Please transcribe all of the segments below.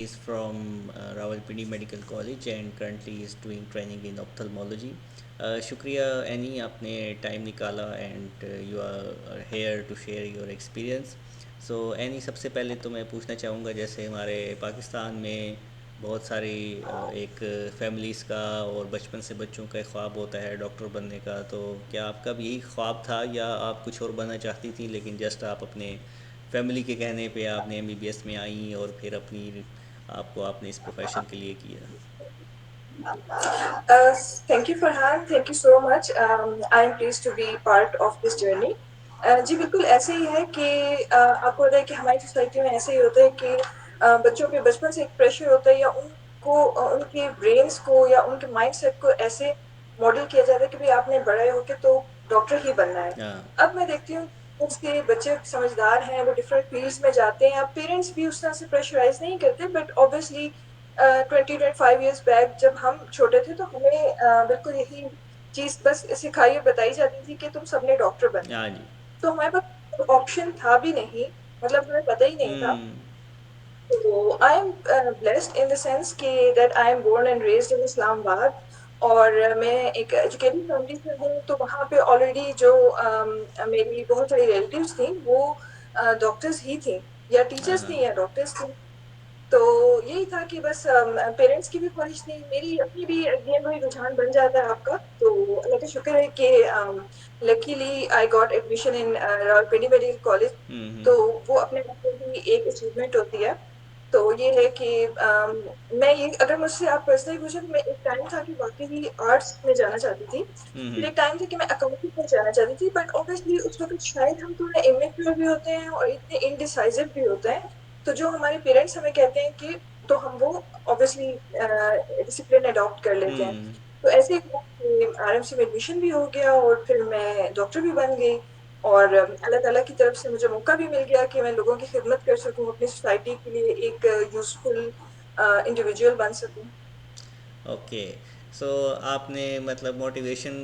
is from Rawalpindi Medical College and currently is doing training in ophthalmology. शुक्रिया Annie आपने time निकाला and you are here to share your experience. So Annie सबसे पहले तो मैं पूछना चाहूँगा जैसे हमारे पाकिस्तान में बहुत सारी एक फैमिलीज़ का और बचपन से बच्चों का एक ख्वाब होता है डॉक्टर बनने का. तो क्या आपका भी यही ख्वाब था या आप कुछ और बनना चाहती थी लेकिन जस्ट आप अपने फैमिली के कहने पे आपने एमबीबीएस में आई और फिर अपनी आपको आपने इस प्रोफेशन के लिए किया. Uh, Thank you, Farhan. Thank you so much. I am pleased to be part of this journey. जी बिल्कुल ऐसे ही है कि आपको पता है कि हमारी सोसाइटी में ऐसे ही होता है कि बच्चों पे बचपन से एक प्रेशर होता है या उनको उनके ब्रेन्स को या उनके माइंडसेट को ऐसे मॉडल किया जाता है कि भाई आपने बड़े होके तो डॉक्टर ही बनना है. हाँ. अब मैं देखती हूँ कुछ के बच्चे समझदार हैं, वो डिफरेंट फील्ड्स में जाते हैं. अब पेरेंट्स भी उस तरह से प्रेशराइज नहीं करते, बट ऑब्वियसली 20-25 ईयर्स बैक जब हम छोटे थे तो हमें बिल्कुल यही चीज बस सिखाई और बताई जाती थी कि तुम सबने डॉक्टर बनना है. हाँ जी. तो हमारे पास ऑप्शन था भी नहीं, मतलब हमें पता ही नहीं था. हम्म. तो I am blessed in the sense कि that I am born and raised in Islamabad. और मैं एक एजुकेटेड फैमिली से हूँ, तो वहाँ पे ऑलरेडी जो मेरी बहुत सारी रिलेटिव्स थी वो डॉक्टर्स ही थी, या हाँ टीचर्स हाँ. थी या डॉक्टर्स थी. तो यही था कि बस पेरेंट्स की भी ख्वाहिश थी, मेरी अपनी भी अगेन वही रुझान बन जाता है आपका. तो अल्लाह का शुक्र है कि luckily I got admission in Rawalpindi medical college. तो वो अपने आप में ही एक अचीवमेंट होती है. तो ये है कि मैं ये अगर मुझसे आप पर्सनली पूछे तो मैं एक टाइम था कि वाकई आर्ट्स में जाना चाहती थी. फिर एक टाइम था कि मैं अकाउंटिंग में जाना चाहती थी, बट ऑब्वियसली उस वक्त शायद हम थोड़ा इमेच्योर भी होते हैं और इतने इनडिसाइसिव भी होते हैं. तो जो हमारे पेरेंट्स हमें कहते हैं कि तो हम वो ऑब्वियसली डिसिप्लिन अडॉप्ट कर लेते हैं. हम्म. तो ऐसे ही आरएमसी में एडमिशन भी हो गया और फिर मैं डॉक्टर भी बन गई. और अल्लाह ताला की तरफ से मुझे मौका भी मिल गया कि मैं लोगों की खिदमत कर सकूं, अपनी सोसाइटी के लिए एक यूजफुल इंडिविजुअल बन सकूं. ओके. सो आपने मतलब मोटिवेशन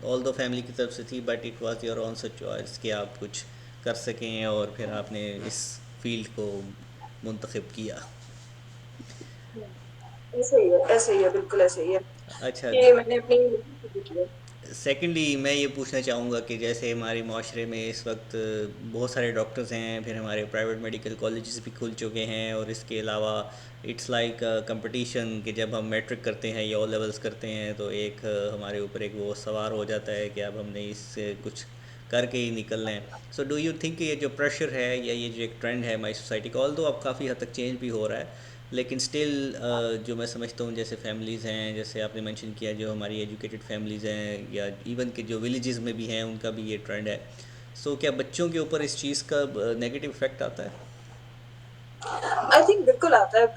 ऑल दो फैमिली की तरफ से थी but it was your own such choice कि आप कुछ कर सकें और फिर आपने इस फील्ड को मुंतखब किया. ऐसे ही है, बिल्कुल ऐसे ही है अच्छा. कि मैंने अपनी किया. सेकेंडली मैं ये पूछना चाहूँगा कि जैसे हमारे माशरे में इस वक्त बहुत सारे डॉक्टर्स हैं, फिर हमारे प्राइवेट मेडिकल कॉलेजेस भी खुल चुके हैं और इसके अलावा इट्स लाइक कंपटीशन कि जब हम मैट्रिक करते हैं या ओ लेवल्स करते हैं तो एक हमारे ऊपर एक वो सवार हो जाता है कि अब हमने इससे कुछ करके ही निकलना है. सो डू यू थिंक ये जो प्रेशर है या ये जो एक ट्रेंड है हमारी सोसाइटी का, ऑल दो अब काफ़ी हद तक चेंज भी हो रहा है लेकिन स्टिल जो मैं समझता हूँ जैसे फैमिलीज़ हैं, जैसे आपने मेंशन किया जो हमारी एजुकेटेड फैमिलीज़ हैं या इवन के जो विलेजेस में भी हैं उनका भी ये ट्रेंड है. सो क्या बच्चों के ऊपर इस चीज़ का नेगेटिव इफेक्ट आता है? आई थिंक बिल्कुल आता है.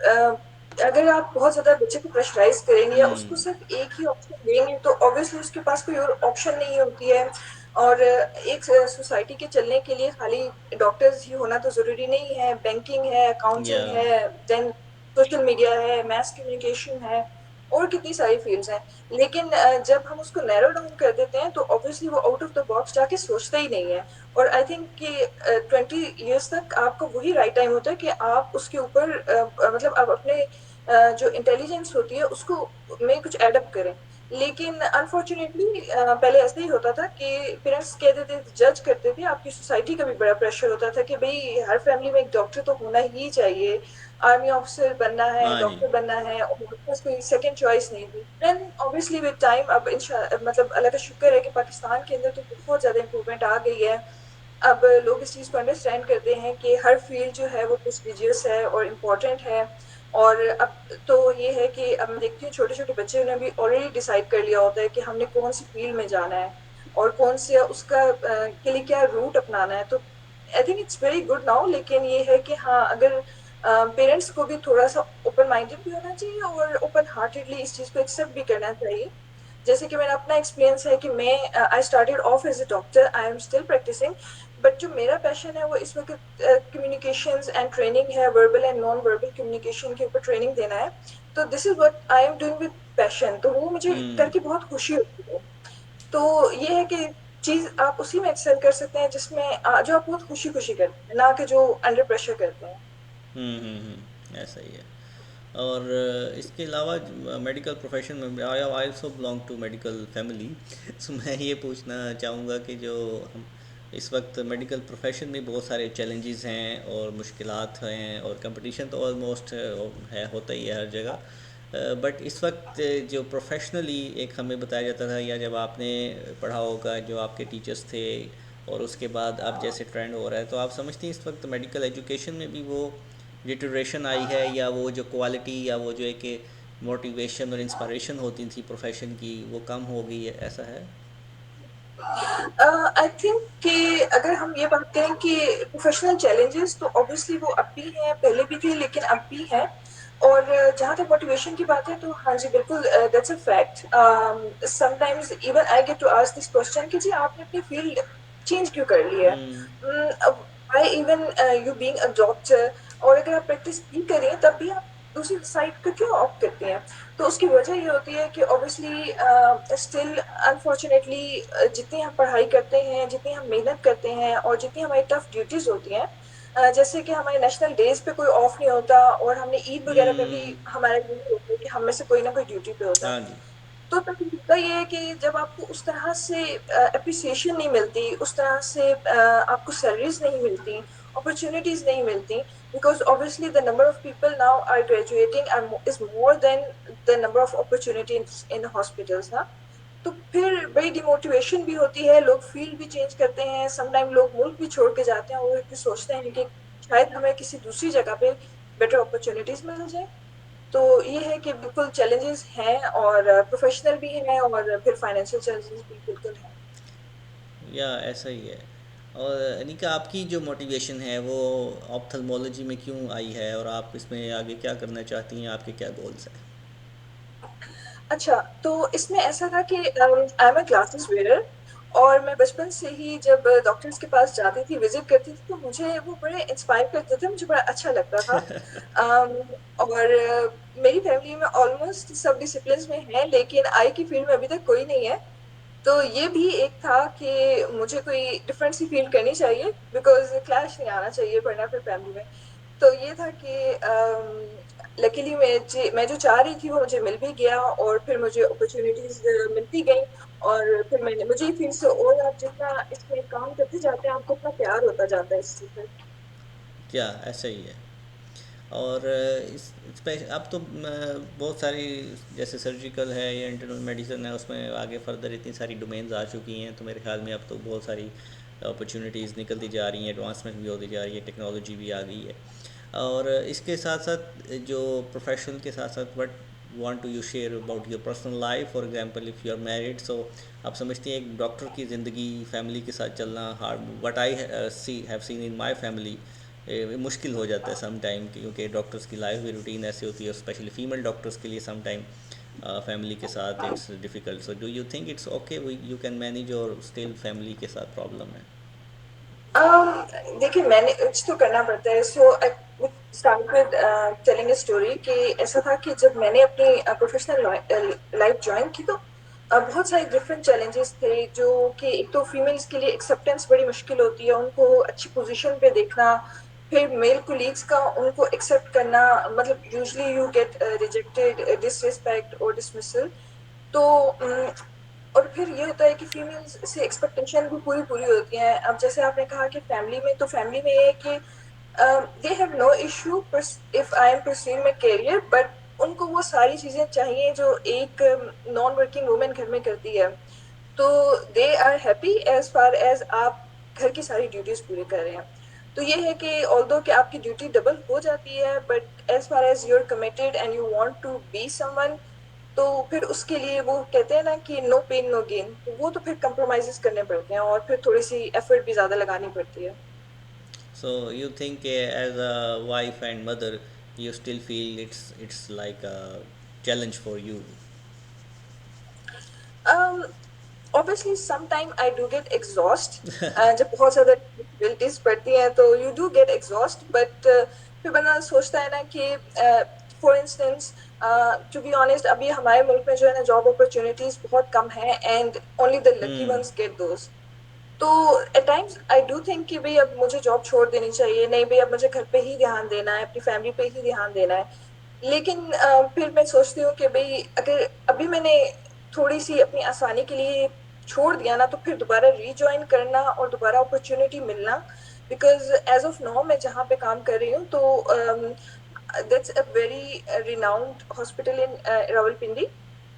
अगर आप बहुत ज्यादा बच्चे को प्रेशराइज करेंगे या हम्म. उसको सिर्फ एक ही ऑप्शन देंगे तो ऑब्वियसली उसके पास कोई और ऑप्शन नहीं होती है. और एक सोसाइटी के चलने के लिए खाली डॉक्टर्स ही होना तो जरूरी नहीं है. बैंकिंग है, या. अकाउंटिंग है, देन सोशल मीडिया है, मैस कम्युनिकेशन है, और कितनी सारी फील्ड्स हैं. लेकिन जब हम उसको नैरो डाउन कर देते हैं तो ऑब्वियसली वो आउट ऑफ द बॉक्स जाके सोचता ही नहीं है. और आई थिंक कि 20 ईयर्स तक आपका वही राइट टाइम होता है कि आप उसके ऊपर मतलब आप अपने जो इंटेलिजेंस होती है उसको में कुछ एडअप करें. लेकिन अनफॉर्चुनेटली पहले ऐसा ही होता था कि पेरेंट्स कहते थे, जज करते थे. आपकी सोसाइटी का भी बड़ा प्रेशर होता था कि भाई हर फैमिली में एक डॉक्टर तो होना ही चाहिए, आर्मी ऑफिसर बनना है, हाँ जी. डॉक्टर बनना है, और हमारे पास कोई सेकंड चॉइस नहीं थी. देन ऑब्वियसली विद टाइम अब मतलब अल्लाह का शुक्र है कि पाकिस्तान के अंदर तो बहुत ज्यादा इंप्रूवमेंट आ गई है. अब लोग इस चीज को अंडरस्टैंड करते हैं कि हर फील्ड जो है वो प्रेस्टिजियस है और इम्पोर्टेंट है. और अब तो ये है कि अब मैं देखती हूँ छोटे छोटे बच्चे ने भी ऑलरेडी डिसाइड कर लिया होता है कि हमने कौन सी फील्ड में जाना है और कौन से उसका के लिए क्या रूट अपनाना है. तो आई think it's very good now. लेकिन ये है कि हाँ, अगर पेरेंट्स को भी थोड़ा सा ओपन माइंडेड भी होना चाहिए और ओपन हार्टेडली इस चीज को एक्सेप्ट भी करना चाहिए. जैसे कि मेरा अपना एक्सपीरियंस है कि मैं I started off as a doctor, I am still practicing. But जो मेरा पैशन है वो इस वक्त कम्युनिकेशंस एंड ट्रेनिंग है, verbal and non verbal communication के ऊपर ट्रेनिंग देना है. तो this is what I am doing with passion. तो वो मुझे हम्म. करके बहुत खुशी होती है. तो ये है कि चीज आप उसी में एक्सेल कर सकते हैं जिसमें जो आप बहुत खुशी खुशी करते हैं, ना कि जो अंडर प्रेशर करते हैं. ऐसा ही है. और इसके अलावा मेडिकल प्रोफेशन में I I also belong to medical family. So मैं ये पूछना चाहूँगा कि जो हम इस वक्त मेडिकल प्रोफेशन में बहुत सारे चैलेंजेस हैं और मुश्किलात हैं और कंपटीशन तो ऑलमोस्ट है, होता ही है हर जगह। बट इस वक्त जो प्रोफेशनली एक हमें बताया जाता था, या जब आपने पढ़ा होगा जो आपके टीचर्स थे, और उसके बाद अब जैसे ट्रेंड हो रहा है, तो आप समझती हैं इस वक्त मेडिकल एजुकेशन में भी वो डिटोरेशन आई है, या वो जो क्वालिटी या वो जो एक मोटिवेशन और इंस्पिरेशन होती थी प्रोफेशन की वो कम हो गई है, ऐसा है? आई थिंक कि अगर हम ये बात करें कि प्रोफेशनल चैलेंजेस तो ऑब्वियसली वो अब भी हैं, पहले भी थे लेकिन अब भी हैं। और जहाँ तक मोटिवेशन की बात है तो हाँ जी बिल्कुल, that's a fact. Sometimes even I get to ask this question कि जी आपने अपनी फील्ड चेंज क्यों कर ली है? Hmm. Why even you being a doctor, और अगर आप प्रैक्टिस भी करें तब भी आप दूसरी साइड को क्यों ऑप्ट करते हैं? तो उसकी वजह ये होती है कि ऑब्वियसली स्टिल अनफॉर्चुनेटली जितनी हम पढ़ाई करते हैं, जितनी हम मेहनत करते हैं और जितनी हमारी टफ ड्यूटीज होती हैं, जैसे कि हमारे नेशनल डेज पे कोई ऑफ नहीं होता और हमने ईद वगैरह पे भी हम्म। हमारा ये होता है कि हम में से कोई ना कोई ड्यूटी पे होता है। हाँ जी। तो तरीका ये है कि जब आपको उस तरह से एप्रिसिएशन नहीं मिलती, उस तरह से आपको सैलरीज नहीं मिलती, अपॉर्चुनिटीज नहीं मिलती, because obviously the number of people now are graduating is more than the number of opportunities in hospitals ना। तो फिर बड़ी डिमोटिवेशन भी होती है, लोग फील्ड भी चेंज करते हैं, समटाइम लोग मुल्क भी छोड़ के जाते हैं और फिर सोचते हैं कि शायद हमें किसी दूसरी जगह पे बेटर अपॉर्चुनिटीज मिल जाए। तो ये है कि बिल्कुल चैलेंजेस हैं और प्रोफेशनल भी हैं और फिर फाइनेंशियल चैलेंजेस भी बिल्कुल हैं। या ऐसा ही है। और अनिका, आपकी जो मोटिवेशन है वो ऑप्थल्मोलॉजी में क्यों आई है, और आप इसमें आगे क्या करना चाहती हैं, आपके क्या गोल्स हैं? अच्छा, तो इसमें ऐसा था कि आई एम अ ग्लासेस वेयरर, और मैं बचपन से ही जब डॉक्टर्स के पास जाती थी, विजिट करती थी, तो मुझे वो बड़े इंस्पायर करते थे, मुझे बड़ा अच्छा लगता था। अम, और मेरी फैमिली में ऑलमोस्ट सब डिसिप्लिन्स में है लेकिन आई की फील्ड में अभी तक कोई नहीं है। तो ये भी एक था कि मुझे कोई डिफरेंट सी फील्ड करनी चाहिए, बिकॉज क्लैश नहीं आना चाहिए वरना फिर फैमिली में। तो ये था कि लकीली मैं जो चाह रही थी वो मुझे मिल भी गया और फिर मुझे अपॉर्चुनिटीज मिलती गई। और फिर मैंने मुझे ये फील्ड से, और आप जितना इसमें काम करते जाते हैं आपको उतना प्यार होता जाता है इससे फिर। क्या ऐसा ही है? और इस पे अब तो बहुत सारी, जैसे सर्जिकल है या इंटरनल मेडिसिन है, उसमें आगे फर्दर इतनी सारी डोमेन्स आ चुकी हैं, तो मेरे ख्याल में अब तो बहुत सारी अपॉर्चुनिटीज़ निकलती जा रही हैं, एडवांसमेंट भी होती जा रही है, टेक्नोलॉजी भी आ गई है। और इसके साथ साथ जो प्रोफेशन के साथ साथ, what want to you share about your personal life, for example if you are married, so आप समझती हैं एक डॉक्टर की ज़िंदगी फैमिली के साथ चलना hard, what I see have seen in my family, मुश्किल हो जाता है सम टाइम, क्योंकि डॉक्टर्स की लाइफ भी रूटीन ऐसी होती है, स्पेशली फीमेल डॉक्टर्स के लिए सम टाइम फैमिली के साथ it's difficult. So do you think it's okay, you can manage, और स्टिल फैमिली के साथ प्रॉब्लम है? देखिए मैनेज तो करना पड़ता है। So I start with telling a story कि ऐसा था कि जब मैंने अपनी प्रोफेशनल लाइफ ज्वाइन की तो बहुत सारे डिफरेंट चैलेंजेस थे, जो कि एक तो फीमेल्स के लिए एक्सेप्टेंस बड़ी मुश्किल होती है, उनको अच्छी पोजीशन पे देखना, फिर मेल कोलीग्स का उनको एक्सेप्ट करना, मतलब usually you get rejected, disrespect और डिसमिसल। तो और फिर ये होता है कि फीमेल्स से एक्सपेक्टेशन भी पूरी पूरी होती हैं। अब जैसे आपने कहा कि फैमिली में, तो फैमिली में ये है कि they have no issue if I am pursuing my career, but उनको वो सारी चीजें चाहिए जो एक नॉन वर्किंग वुमेन घर में करती है। तो they are happy as far as आप घर की सारी ड्यूटीज पूरी कर रहे हैं। तो ये है कि ऑल्दो कि आपकी ड्यूटी डबल हो जाती है, but as far as you are committed and you want to be someone, तो फिर उसके लिए वो कहते हैं ना कि नो पेन नो गेन, तो वो तो फिर कंप्रोमाइजेस करने पड़ते हैं और फिर थोड़ी सी एफर्ट भी ज्यादा लगानी पड़ती है। So you think as a wife and mother, you still feel it's like a challenge for you? Obviously some time I do get exhaust, जब बहुत ज्यादा रिस्पॉन्सिबिलिटीज पड़ती हैं तो you do get exhaust, but फिर बंदा सोचता है ना कि for instance, to be honest अभी हमारे मुल्क में जो है ना जॉब अपॉर्चुनिटीज बहुत कम है and only the lucky Hmm. Once get those. तो at times I do think कि भाई अब मुझे जॉब छोड़ देनी चाहिए, नहीं भाई अब मुझे घर पे ही ध्यान देना है, अपनी फैमिली पे ही ध्यान देना है। लेकिन फिर मैं सोचती हूँ कि भई अगर अभी मैंने थोड़ी-सी अपनी आसानी के लिए छोड़ दिया ना, तो फिर दोबारा रीजॉइन करना और दोबारा अपॉर्च्युनिटी मिलना, बिकॉज़ एज़ ऑफ नाउ मैं जहाँ पे काम कर रही हूँ तो that's a very renowned hospital in Rawalpindi.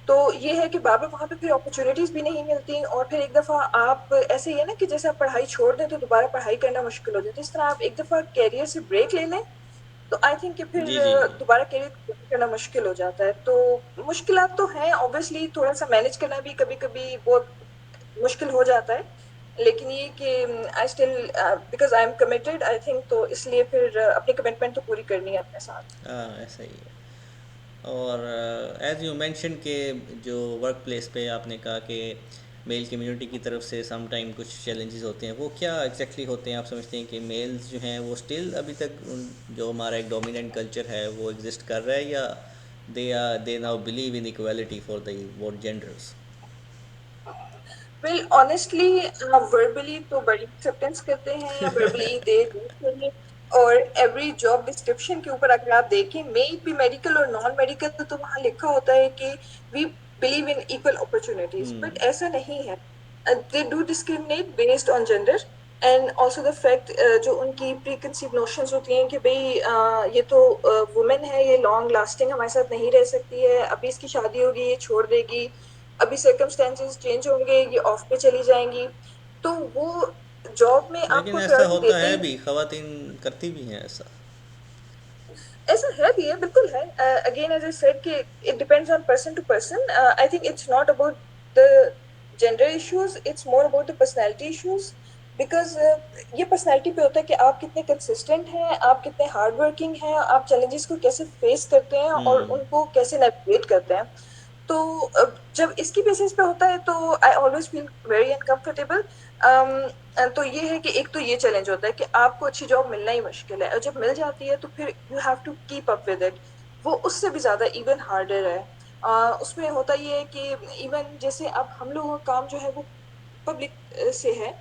तो ये है कि बार-बार वहाँ पे फिर अपॉर्च्युनिटीज़ भी नहीं मिलती, और फिर एक दफ़ा आप ऐसे ही है ना कि जैसे आप पढ़ाई छोड़ दें तो दोबारा पढ़ाई करना मुश्किल हो जाता है। इस तरह आप एक दफ़ा करियर से ब्रेक ले लें तो आई थिंक कि फिर जी जी। दोबारा करियर करना मुश्किल हो जाता है। तो मुश्किलात तो हैं ऑब्वियसली, थोड़ा-सा मैनेज करना भी कभी-कभी बहुत मुश्किल हो जाता है। लेकिन ये कि I still because I am committed I think, तो इसलिए फिर अपनी कमिटमेंट तो पूरी करनी है अपने साथ। हाँ ऐसा ही है। और एज यू मेंशन के जो वर्क प्लेस पे आपने कहा कि मेल कम्युनिटी की तरफ से सम टाइम कुछ चैलेंजेस होते हैं, वो क्या एग्जैक्टली होते हैं? आप समझते हैं कि मेल्स जो हैं वो स्टिल अभी तक जो हमारा एक डोमिनेंट कल्चर है वो एग्जिस्ट कर रहा है, या they now believe in equality for the both genders? Well honestly verbally तो बड़ी एक्सेप्टेंस करते हैं, वर्बली दे देते हैं। और एवरी जॉब डिस्क्रिप्शन के ऊपर अगर आप देखें, मे बी मेडिकल और नॉन मेडिकल, तो वहाँ लिखा होता है कि we believe in equal opportunities, but ऐसा नहीं है। They do discriminate based on gender, and also the fact जो उनकी प्री कंसीव नोशंस होती हैं कि भाई ये तो वुमेन है, ये लॉन्ग लास्टिंग हमारे साथ नहीं रह सकती है, अभी इसकी शादी होगी ये छोड़ देगी, अभी सर्कमस्टेंसेस चेंज होंगे ये ऑफ पे चली जाएंगी, तो वो जॉब में लेकिन आपको ऐसा प्रायोरिटी होता देते है ही भी, खवातीन करती भी हैं ऐसा। ऐसा है भी है, बिल्कुल है। अगेन एज आई सेड कि it depends on person to person. I think it's not about the gender issues, it's more about the personality issues, because ये पर्सनैलिटी पे होता है कि आप कितने कंसिस्टेंट हैं, आप कितने हार्ड वर्किंग हैं, आप चैलेंजेस को कैसे फेस करते हैं और हम्म। उनको कैसे नेविगेट करते हैं। तो जब इसकी बेसिस पे होता है तो I always feel very uncomfortable. तो ये है कि एक तो ये चैलेंज होता है कि आपको अच्छी जॉब मिलना ही मुश्किल है, और जब मिल जाती है तो फिर you have to keep up with it, वो उससे भी ज्यादा इवन हार्डर है। उसमें होता ये है कि इवन जैसे अब हम लोगों का काम जो है वो पब्लिक से है,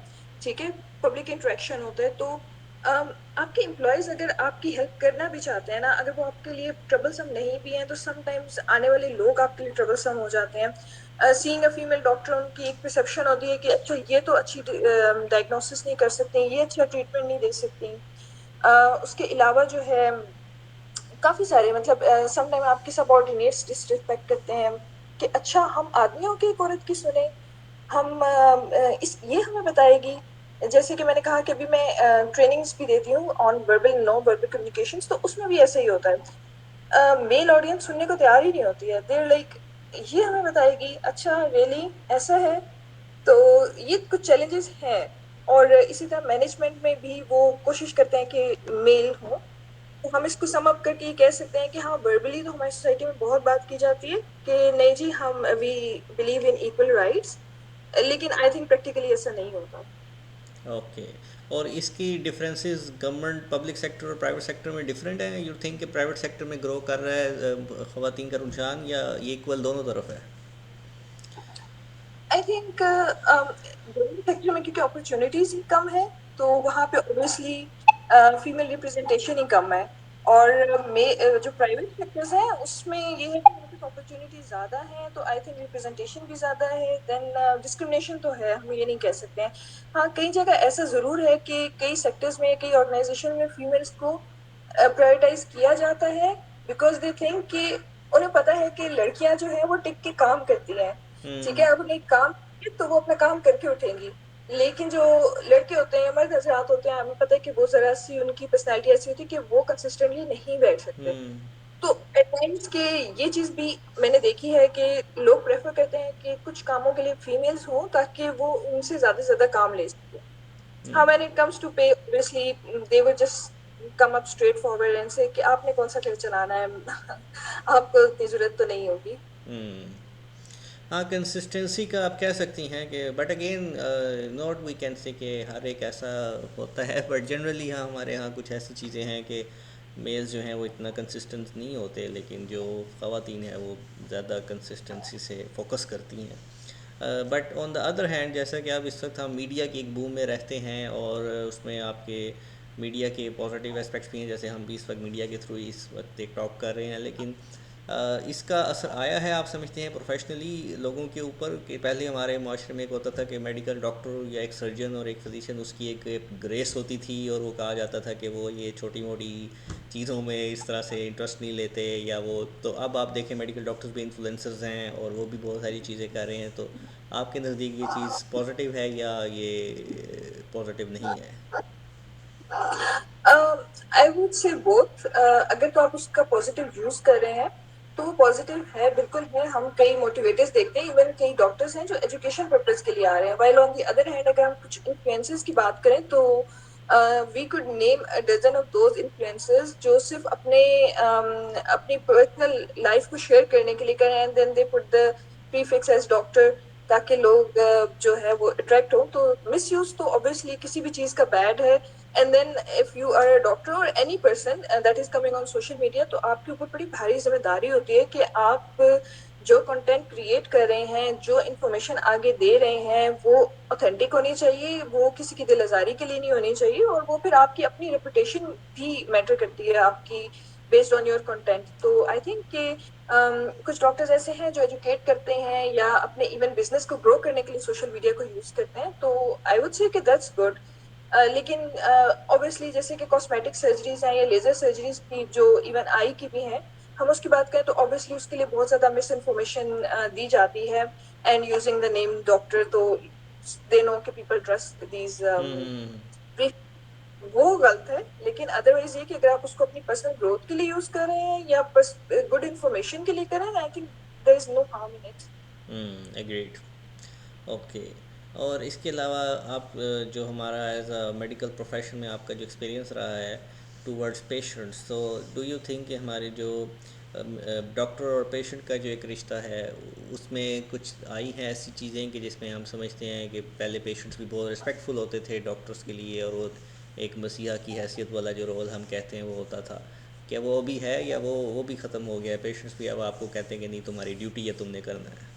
ठीक है, पब्लिक इंटरेक्शन होता है, तो आपके एम्प्लॉयज अगर आपकी हेल्प करना भी चाहते हैं ना, अगर वो आपके लिए ट्रबलसम नहीं भी हैं, तो समटाइम्स आने वाले लोग आपके लिए ट्रबलसम हो जाते हैं। सीइंग अ फीमेल डॉक्टर, उनकी एक परसेप्शन होती है कि अच्छा ये तो अच्छी डायग्नोसिस नहीं कर सकती, ये अच्छा ट्रीटमेंट नहीं दे सकती। उसके अलावा जो है काफी सारे मतलब समटाइम आपके सबऑर्डिनेट्स डिसरिस्पेक्ट करते हैं कि अच्छा हम आदमियों की एक औरत की सुने, हम इस ये हमें बताएगी। जैसे कि मैंने कहा कि अभी मैं ट्रेनिंग्स भी देती हूँ on verbal no verbal communications, तो उसमें भी ऐसा ही होता है। मेल ऑडियंस सुनने को तैयार ही नहीं होती है, देर लाइक ये हमें बताएगी, अच्छा रियली ऐसा है। तो ये कुछ चैलेंजेस हैं। और इसी तरह मैनेजमेंट में भी वो कोशिश करते हैं कि मेल हो, तो हम इसको सम अप करके ये कह सकते हैं कि हाँ वर्बली तो हमारी सोसाइटी में बहुत बात की जाती है कि नहीं जी हम we believe in equal rights, लेकिन आई थिंक प्रैक्टिकली ऐसा नहीं होता। ओके। और इसकी डिफरेंसेस गवर्नमेंट पब्लिक सेक्टर और प्राइवेट सेक्टर में डिफरेंट है? यू थिंक कि प्राइवेट सेक्टर में ग्रो कर रहा है खवातीन का रुझान, या ये इक्वल दोनों तरफ है? आई थिंक गवर्नमेंट सेक्टर में क्योंकि अपॉर्चुनिटीज ही कम है, तो वहाँ पे ऑब्वियसली फीमेल रिप्रेजेंटेशन ही कम है। और जो प्राइवेट सेक्टर्स हैं उसमें ये है कि वहाँ पे अपॉर्चुनिटीज ज्यादा है, तो आई थिंक रिप्रेजेंटेशन भी ज्यादा है, देन डिस्क्रिमिनेशन तो है, हम ये नहीं कह सकते हैं। हाँ कई जगह ऐसा जरूर है कि कई सेक्टर्स में कई ऑर्गेनाइजेशन में फीमेल्स को प्रायोरिटाइज किया जाता है, बिकॉज दे थिंक कि उन्हें पता है कि लड़कियां जो है वो टिक के काम करती हैं, ठीक है, अब उन्हें काम है तो वो अपना काम करके उठेंगी। लेकिन जो लड़के होते हैं, मर्द हजरात होते हैं, हमें पता है कि वो जरा सी उनकी पर्सनैलिटी ऐसी होती है कि वो कंसिस्टेंटली नहीं बैठ सकते। हम्म। तो एट टाइम्स के ये चीज भी मैंने देखी है कि लोग प्रेफर करते हैं कि कुछ कामों के लिए फीमेल्स हों ताकि वो उनसे ज्यादा से ज्यादा काम ले सके। हाँ व्हेन इट कम्स टू पे obviously they will just come up straight forward and से कि आपने कौन सा घर चलाना है आपको इतनी जरूरत तो नहीं होगी। हम्म। हाँ, कंसिस्टेंसी का आप कह सकती हैं कि, but again not we can say कि हर एक ऐसा होता है, बट जनरली हाँ हमारे यहाँ कुछ ऐसी चीज़ें हैं कि मेल्स जो हैं वो इतना कंसिस्टेंट नहीं होते, लेकिन जो ख़वातीन हैं वो ज़्यादा कंसिस्टेंसी से फोकस करती हैं। But on the other hand, जैसा कि आप इस वक्त हम मीडिया की एक बूम में रहते हैं और उसमें आपके मीडिया के पॉजिटिव एस्पेक्ट्स भी हैं, जैसे हम भी इस वक्त मीडिया के थ्रू इस वक्त एक टॉक कर रहे हैं, लेकिन इसका असर आया है आप समझते हैं प्रोफेशनली लोगों के ऊपर? कि पहले हमारे माशरे में एक होता था कि मेडिकल डॉक्टर या एक सर्जन और एक फिजिशियन, उसकी एक ग्रेस होती थी और वो कहा जाता था कि वो ये छोटी मोटी चीज़ों में इस तरह से इंटरेस्ट नहीं लेते या वो, तो अब आप देखें मेडिकल डॉक्टर्स भी इन्फ्लुएंसर्स हैं और वो भी बहुत सारी चीज़ें कर रहे हैं, तो आपके नज़दीक ये चीज़ पॉजिटिव है या ये पॉजिटिव नहीं है? I would say both. अगर तो आप उसका पॉजिटिव यूज कर रहे हैं तो वो पॉजिटिव है, बिल्कुल है। हम कई मोटिवेटर्स देखते हैं, इवन कई डॉक्टर्स हैं जो एजुकेशन पर्पज के लिए आ रहे हैं। While on the other hand अगर हम कुछ इन्फ्लुएंसर्स की बात करें तो we could name a dozen of those influencers जो सिर्फ अपनी पर्सनल लाइफ को शेयर करने के लिए करें, and then they put the prefix as doctor, ताकि लोग जो है वो अट्रैक्ट हो। तो मिस यूज तो ऑब्वियसली किसी भी चीज का बैड है। And then if you are a doctor और any person that is coming on social media, तो आपके ऊपर बड़ी भारी जिम्मेदारी होती है कि आप जो कंटेंट क्रिएट कर रहे हैं, जो इन्फॉर्मेशन आगे दे रहे हैं, वो ऑथेंटिक होनी चाहिए, वो किसी की दिल आजारी के लिए नहीं होनी चाहिए, और वो फिर आपकी अपनी रेपुटेशन भी मैटर करती है आपकी, बेस्ड ऑन योर कंटेंट। तो आई थिंक कि कुछ डॉक्टर्स ऐसे हैं जो एजुकेट करते हैं या अपने इवन बिजनेस को ग्रो करने के लिए सोशल मीडिया को यूज करते हैं, तो आई वुड से कि दैट्स गुड। लेकिन ऑब्वियसली जैसे कि कॉस्मेटिक सर्जरीज हैं या लेजर सर्जरीज की, जो इवन आई की भी हैं, हम उसकी बात करें तो ऑब्वियसली उसके लिए बहुत ज्यादा मिस इन्फॉर्मेशन दी जाती है, and using the name doctor, तो दे नो कि पीपल ट्रस्ट दीज। हम्म। वो गलत है। लेकिन अदरवाइज ये कि अगर आप उसको अपनी पर्सनल ग्रोथ के लिए यूज कर रहे हैं या बस गुड इन्फॉर्मेशन के लिए कर रहे हैं, I think there is no harm in it. Agreed. Okay. और इसके अलावा आप जो हमारा एज अ मेडिकल प्रोफेशन में आपका जो एक्सपीरियंस रहा है टूवर्ड्स पेशेंट्स, तो डू यू थिंक कि हमारे जो डॉक्टर और पेशेंट का जो एक रिश्ता है उसमें कुछ आई हैं ऐसी चीज़ें कि जिसमें हम समझते हैं कि पहले पेशेंट्स भी बहुत रिस्पेक्टफुल होते थे डॉक्टर्स के लिए, और वो एक मसीहा की हैसियत वाला जो रोल हम कहते हैं वो होता था, क्या वो अभी है या वो भी ख़त्म हो गया है? पेशेंट्स भी अब आपको कहते हैं कि नहीं तुम्हारी ड्यूटी है, तुमने करना है?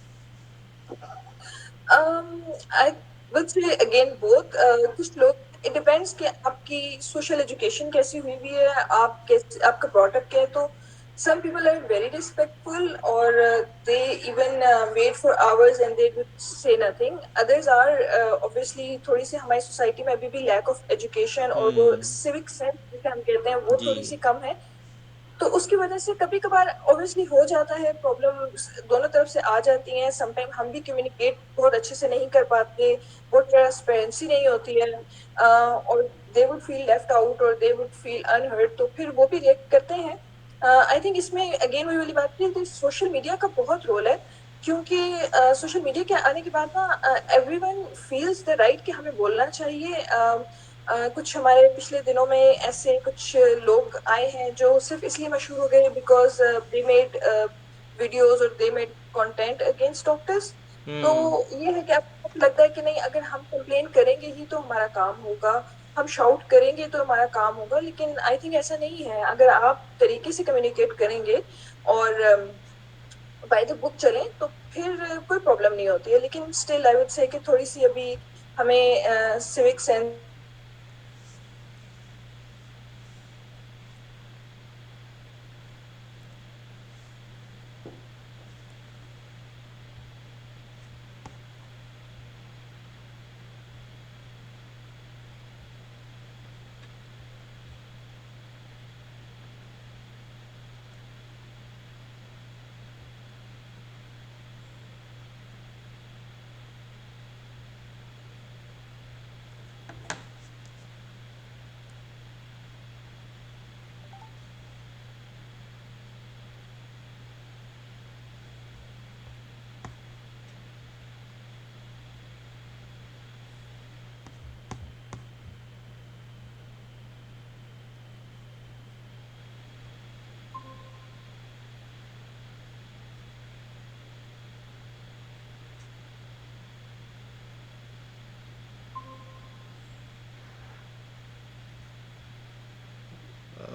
I would say again both. कुछ लोग, इट डिपेंड्स कि आपकी सोशल एजुकेशन कैसी हुई हुई है, आप कैसे, आपका प्रोडक्ट क्या है। तो some people are very respectful, or they even wait for hours and they would say nothing. Others are obviously थोड़ी सी हमारी सोसाइटी में अभी भी lack of education और वो हम्म। civic sense जिसे हम कहते हैं वो जी। थोड़ी सी कम है। तो उसकी वजह से कभी कभार ऑब्वियसली हो जाता है, प्रॉब्लम दोनों तरफ से आ जाती हैं। समटाइम हम भी कम्युनिकेट बहुत अच्छे से नहीं कर पाते, वो ट्रांसपेरेंसी नहीं होती है, और they would feel left out और दे वुड फील अनहर्ड, तो फिर वो भी रिएक्ट करते हैं। आई थिंक इसमें अगेन वही वाली बात है कि सोशल मीडिया का बहुत रोल है, क्योंकि सोशल मीडिया के आने के बाद ना एवरीवन फील्स द राइट कि हमें बोलना चाहिए। कुछ हमारे पिछले दिनों में ऐसे कुछ लोग आए हैं जो सिर्फ इसलिए मशहूर हो गए बिकॉज दे मेड वीडियोज और they made content against doctors. तो हम्म। ये है कि आपको लगता है कि नहीं, अगर हम कंप्लेन करेंगे ही तो हमारा काम होगा, हम शाउट करेंगे तो हमारा काम होगा, लेकिन आई थिंक ऐसा नहीं है। अगर आप तरीके से कम्युनिकेट करेंगे और बाय द बुक चलें तो फिर कोई प्रॉब्लम नहीं होती है। लेकिन स्टिल आई वुड से कि थोड़ी सी अभी हमें सिविक सेंस।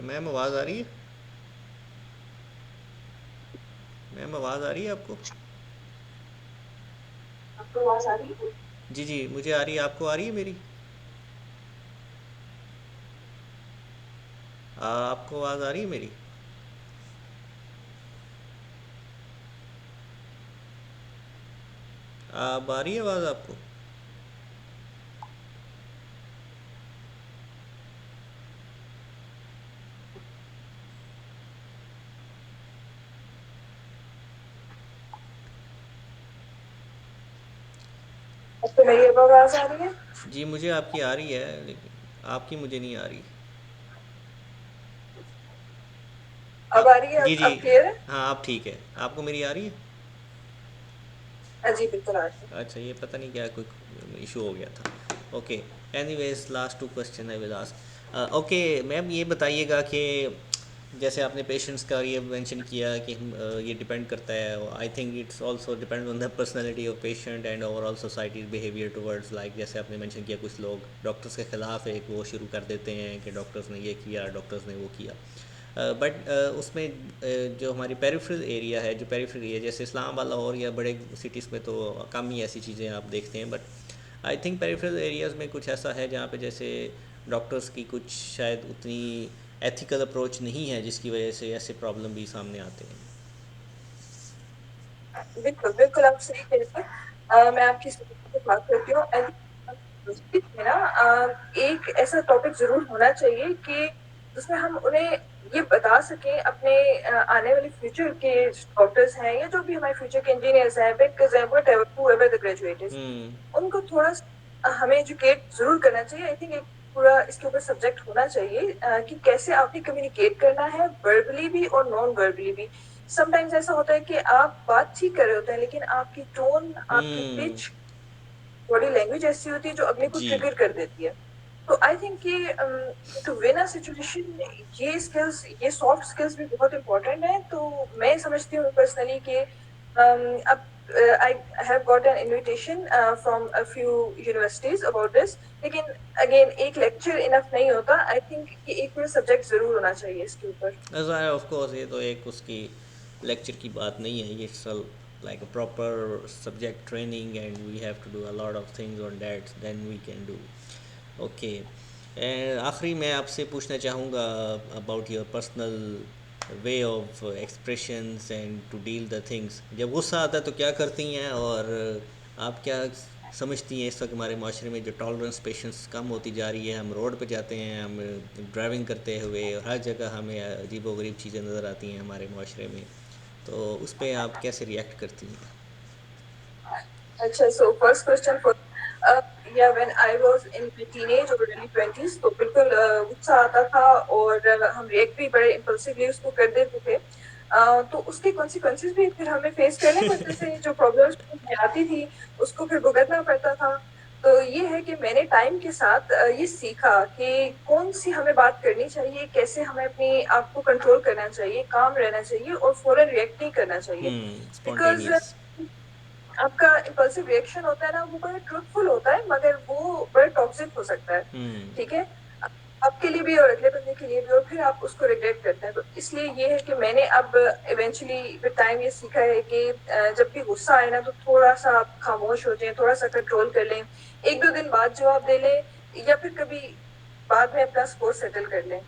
मैम आवाज़ आ रही है? मैम आवाज़ आ रही है आपको? आपको आवाज आ रही है? जी जी, मुझे आ रही है, आपको आ रही है मेरी? आपको आवाज़ आ रही है मेरी? आप आ रही है आवाज़ आपको? आपको मेरी अब आवाज आ रही है? जी मुझे आपकी आ रही है, लेकिन आपकी मुझे नहीं आ रही। अब हाँ आ रही है? जी जी। अब क्लियर है? हाँ आप ठीक है, आपको मेरी आ रही है? हाँ जी, बिल्कुल आ रही है। अच्छा, ये पता नहीं क्या कोई इशू हो गया था। Okay, anyways last two question I will ask. Okay ma'am, ये बताइएगा कि जैसे आपने पेशेंट्स का ये मेंशन किया कि ये डिपेंड करता है, आई think it's also depend on the personality of patient and overall society behaviour towards, like जैसे आपने मेंशन किया कुछ लोग डॉक्टर्स के ख़िलाफ़ एक वो शुरू कर देते हैं कि डॉक्टर्स ने ये किया, डॉक्टर्स ने वो किया। बट उसमें जो हमारी पेरिफेरल एरिया है, जो पेरिफेरल एरिया जैसे इस्लामाबाद, लाहौर या बड़े सिटीज़ में तो कम ही ऐसी चीज़ें आप देखते हैं, but I think peripheral areas में कुछ ऐसा है जहाँ पे जैसे डॉक्टर्स की कुछ शायद उतनी एथिकल अप्रोच नहीं है, जिसकी वजह से ऐसे प्रॉब्लम भी सामने आते हैं। बिल्कुल, बिल्कुल आप सही कह रहे हैं। मैं आपकी इस बात से बात करती हूँ। आई थिंक में ना एक ऐसा टॉपिक ज़रूर होना चाहिए कि जिसमें हम उन्हें ये बता सकें अपने आने वाले फ्यूचर के डॉक्टर्स हैं या जो भी हमारे फ्यूचर के इंजीनियर्स हैं, बैंकर्स हैं, whatever whoever the graduate is, hmm. उनको थोड़ा हमें एजुकेट ज़रूर करना चाहिए। आई थिंक एक पूरा इसके ऊपर सब्जेक्ट होना चाहिए कि कैसे आपने कम्युनिकेट करना है वर्बली भी और नॉन वर्बली भी। समटाइम्स ऐसा होता है कि आप बात ठीक कर रहे होते हैं लेकिन आपकी टोन, आपकी हम्म। पिच, बॉडी लैंग्वेज ऐसी होती है जो अगले को जी। ट्रिगर कर देती है। तो आई थिंक कि टू विन अ सिचुएशन ये स्किल्स, ये सॉफ्ट स्किल्स भी बहुत इंपॉर्टेंट है। तो मैं समझती हूँ पर्सनली कि अब I have got an invitation from a few universities about this, लेकिन अगेन एक लेक्चर इनफ नहीं होता। आई थिंक कि एक पूरा सब्जेक्ट जरूर होना चाहिए इसके ऊपर। ऑफ कोर्स ये तो एक उसकी लेक्चर की बात नहीं है, ये like a proper subject training and we have to do a lot of things on that, then we can do. Okay, and आखिरी मैं आपसे पूछना चाहूँगा about your personal way of expressions and to deal the things. जब गुस्सा आता है तो क्या करती हैं, और आप क्या समझती हैं इस वक्त हमारे माशरे में जो टॉलरेंस पेशेंस कम होती जा रही है? हम रोड पे जाते हैं, हम ड्राइविंग करते हुए, और हर जगह हमें अजीब व गरीब चीज़ें नज़र आती हैं हमारे माशरे में, तो उस पर आप कैसे रिएक्ट करती हैं? अच्छा, सो फर्स्ट क्वेश्चन फॉर या when I was in my teenage और अर्ली 20s, तो बिल्कुल गुस्सा आता था और हम रिएक्ट भी बड़े इम्पल्सिवली उसको कर देते थे। तो उसके कॉन्सिक्वेंसेस भी फिर हमें फेस करने पड़ते थे। जो प्रॉब्लम्स में आती थी उसको फिर भुगतना पड़ता था। तो ये है कि मैंने टाइम के साथ ये सीखा कि कौन सी हमें बात करनी चाहिए, कैसे हमें अपनी आप को कंट्रोल करना चाहिए, काम रहना चाहिए और फौरन रिएक्ट नहीं करना चाहिए। Because spontaneous. आपका इम्पल्सिव रिएक्शन होता है ना, वो बड़ा ट्रूथफुल होता है मगर वो बड़ा टॉक्सिक हो सकता है। हम्म। ठीक है? आपके लिए भी और अगले बंदे के लिए भी, और फिर आप उसको रिग्रेट करते हैं। तो इसलिए ये है कि मैंने अब इवेंचुअली विद टाइम ये सीखा है कि जब भी गुस्सा आए ना तो थोड़ा-सा आप खामोश हो जाएँ, थोड़ा-सा कंट्रोल कर लें। 1-2 दिन बाद जवाब दे लें या फिर कभी बाद में अपना स्कोर सेटल कर लें।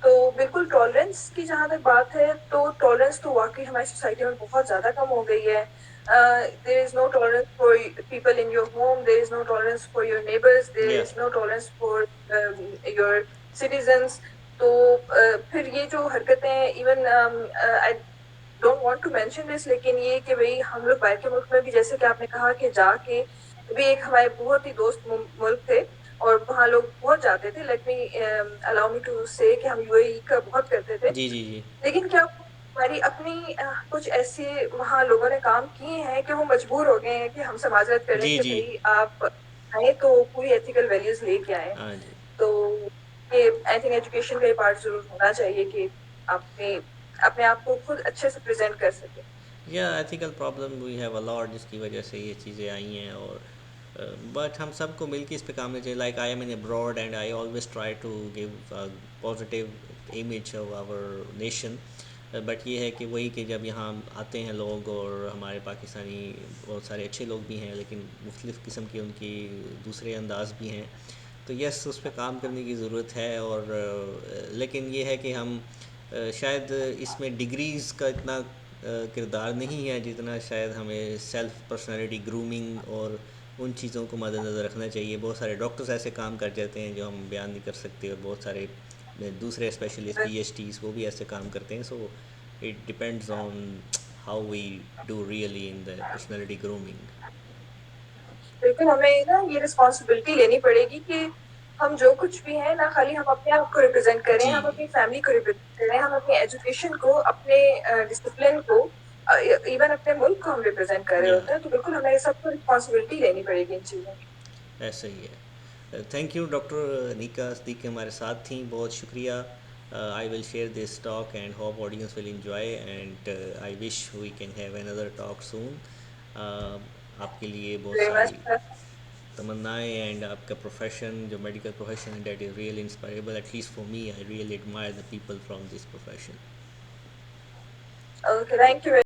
तो बिल्कुल टॉलरेंस की जहाँ तक बात है, तो टॉलरेंस तो वाक़ई हमारी सोसाइटी में बहुत ज़्यादा कम हो गई है। There is no tolerance for people in your home, there is no tolerance for your neighbours, there या। Is no tolerance for your citizens. तो फिर ये जो हरकतें हैं, even I don't want to mention this, लेकिन ये कि भई हम लोग बाहर के मुल्क में भी, जैसे कि आपने कहा कि जाके अभी एक हमारे बहुत ही दोस्त मुल्क थे और वहाँ लोग बहुत जाते थे। Let me allow me to say कि हम यूएई का बहुत करते थे। जी जी जी। लेकिन क्या हमारी अपनी कुछ ऐसे वहाँ लोगों ने काम किए हैं कि वो मजबूर हो गए हैं कि हमसे माज़रत कर लें जी कि जी। भई आप आए तो पूरी एथिकल वैल्यूज़ लेके आएँ। हाँ जी। तो ये आई थिंक एजुकेशन का ये पार्ट ज़रूर होना चाहिए कि आपने अपने आप को खुद अच्छे से प्रेज़ेंट कर सकें। या ethical problem we have a lot, जिसकी वजह से ये चीज़ें आई हैं, और बट हम सबको मिलकर इस पे काम करना चाहिए। Like I am in abroad and I always try to give positive image of our nation. But ये है कि वही कि जब यहाँ आते हैं लोग, और हमारे पाकिस्तानी बहुत सारे अच्छे लोग भी हैं, लेकिन मुख्तलिफ़ किस्म की उनकी दूसरे अंदाज भी हैं, तो यस, उस पे काम करने की ज़रूरत है। और लेकिन ये है कि हम शायद इसमें डिग्रीज़ का इतना किरदार नहीं है जितना शायद हमें सेल्फ पर्सनालिटी ग्रूमिंग और उन चीज़ों को मद्देनज़र रखना चाहिए। बहुत सारे डॉक्टर्स ऐसे काम कर जाते हैं जो हम बयान नहीं कर सकते, और बहुत सारे दूसरे स्पेशलिस्ट पीएचडीज वो भी ऐसे काम करते हैं। So it depends on how we do really in the personality grooming. बिल्कुल, हमें ना ये रिस्पॉन्सिबिलिटी लेनी पड़ेगी कि हम जो कुछ भी हैं ना खाली हम अपने आप को रिप्रेज़ेंट करें, जी। हम अपनी फैमिली को रिप्रेज़ेंट करें, हम अपनी एजुकेशन को, अपने डिसिप्लिन को इवन अपने मुल्क को हम रिप्रेज़ेंट कर रहे या होते हैं, तो बिल्कुल हमें सबको रिस्पॉन्सिबिलिटी लेनी पड़ेगी इन चीज़ों की। ऐसा ही है। थैंक यू डॉक्टर निका सिद्दीकी हमारे साथ थी, बहुत शुक्रिया। I will share this talk and hope audience will enjoy, and I wish we can have another talk soon. आपके लिए बहुत वेरी सारी मच। तमन्नाएं, एंड आपका प्रोफेशन जो मेडिकल प्रोफेशन है that is really inspirable, at least for me. I really admire the people from this profession. Okay, thank you.